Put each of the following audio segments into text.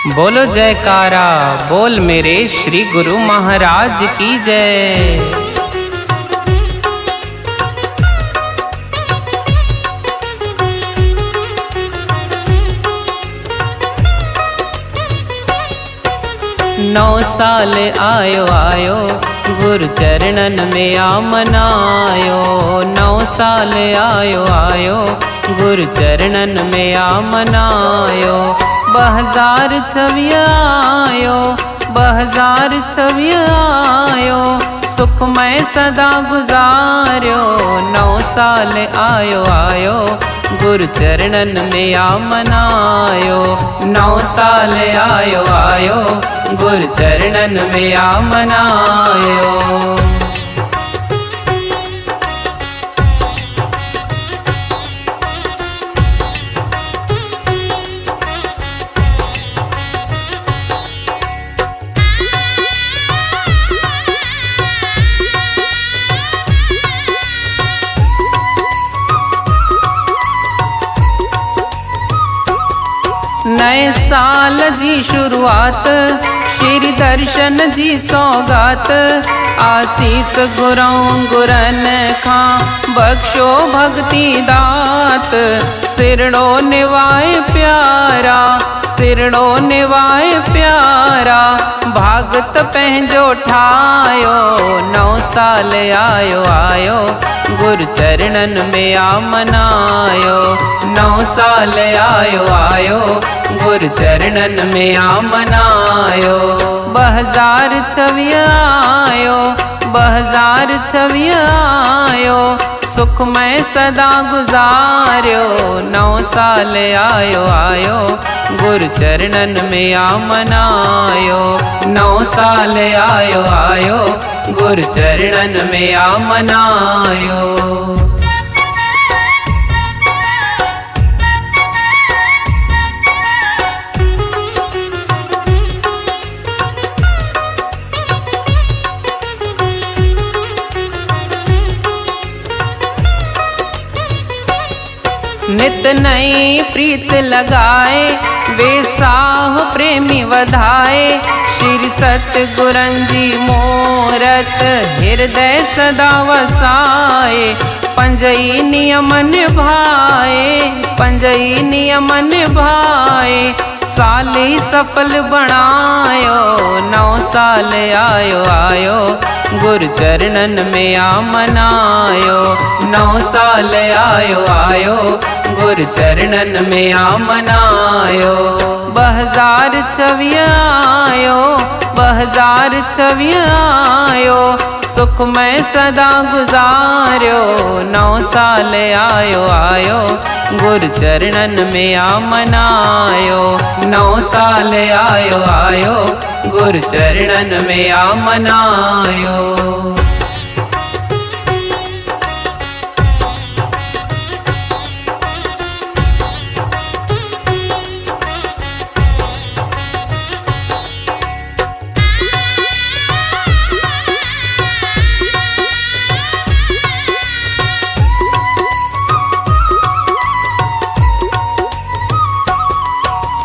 बोलो जयकारा बोल मेरे श्री गुरु महाराज की जय। नौ साल आयो आयो गुरु चरणन में आ मनायो। 9 साल आयो आयो गुरु चरणन में आ मनायो। 2026 आयो 2026 आयो सुखमय सदा गुजार्यो। 9 साल आयो आयो गुरु चरणन में आ मनायो। 9 साल आयो आयो गुरु चरणन में आ मनायो। नए साल जी शुरुआत श्री दर्शन जी सौगात। आशीष गुरौं गुरन खां बख्शो भक्ति दात। सिरड़ो निवाए प्यारा सिरड़ो निवाए प्यारा भागत पंहिंजो ठायो। 9 साल आयो आयो गुरु चरणन में आ मनायो। 9 साल आयो आयो गुरु चरणन में आ मनायो। 2026 आयो 2026 आयो सुखमय सदा गुजार्यो। 9 साल आयो आयो गुरु चरणन में आ मनायो। 9 साल आयो आयो गुरु चरणन में आ मनायो। नित नई प्रीत लगाए बेसाह प्रेमी वधाए। श्री सतगुरन जी मोरत हृदय सदा वसाए। पंजई नियम निभाए पंजई नियम निभाए साली सफल बनायो। 9 साल आयो आयो गुरु चरणन में आ मनायो। 9 साल आयो आयो गुरु चरणन में आ मनायो। 2026 आयो 2026 आयो सुखमय सदा गुजार्यो। 9 साल आयो आयो गुरु चरणन में आ मनायो। 9 साल आयो आयो गुरु चरणन में आ मनायो।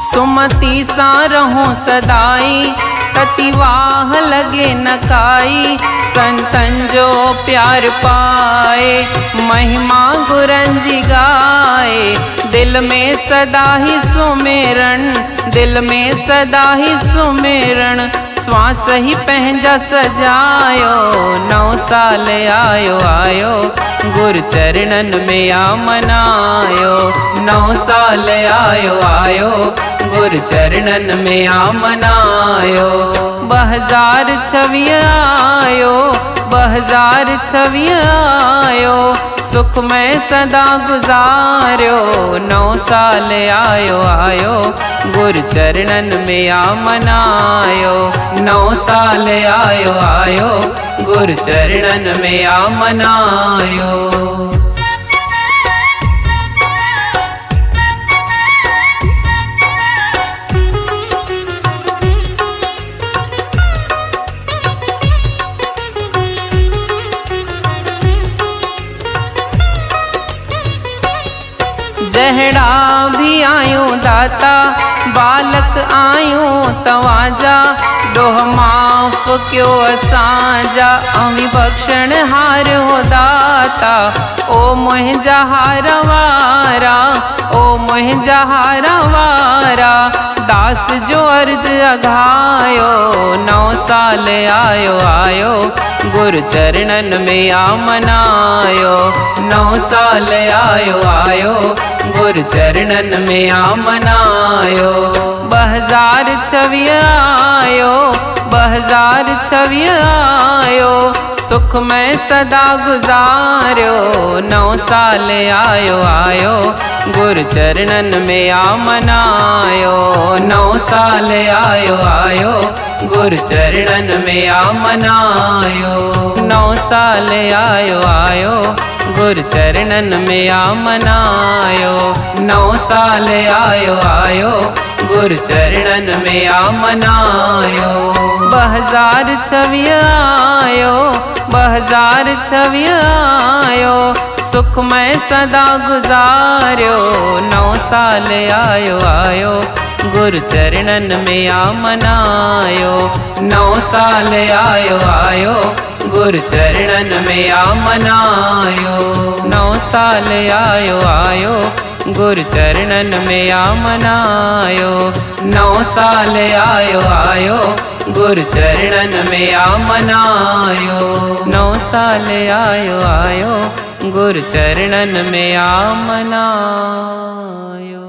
सुमति सा रहूं सदाई ततिवाह लगे न काई। संतन जो प्यार पाए महिमा गुरन जी गाए। दिल में सदा ही सुमेरन दिल में सदा ही सुमेरन श्वास ही पंहिंजा सजायो। 9 साल आयो आयो गुरु चरणन में आ मनायो। 9 साल आयो आयो गुरु चरणन में आ मनायो। 2026 आयो 2026 आयो सुखमय सदा गुजार्यो। 9 साल आयो आयो गुरु चरणन में आ मनायो। 9 साल आयो आयो गुरु चरणन में आ मनायो। जहड़ा भी आयूं दाता बालक आयूं तवाजा, डोह माफ़ क्यों असांजा, अमी बख्शण हार हो दाता। ओ मुंहिंजा हार वारा, ओ मुंहिंजा हार वारा, दास जो अर्ज अघायो। 9 साल आयो आयो, गुरु चरणन में आ मनायो। 9 साल आयो आयो, गुरु चरणन में आ मनायो। 2026 आयो, 2026 आयो, सुख में सदा गुजारियो। 9 साल आयो आयो, गुरु चरणन में आ मनायो। 9 साल आयो आयो, गुरु चरणन में आ मनायो। 9 साल आयो आयो, गुरु चरणन में आ मनायो। 9 साल आयो आयो, गुरु चरणन में आ मनायो। 2026 आयो, 2026 आयो, सुख में सदा गुजारियो। 9 साल आयो आयो, गुरु चरणन में आ मनायो। 9 साल आयो आयो, गुरु चरणन में आ मनायो। 9 साल आयो आयो, गुरु चरणन में आ मनायो। 9 साल आयो आयो, गुरु चरणन में आ मनायो। 9 साल आयो आयो, गुरु चरणन में आ मनायो।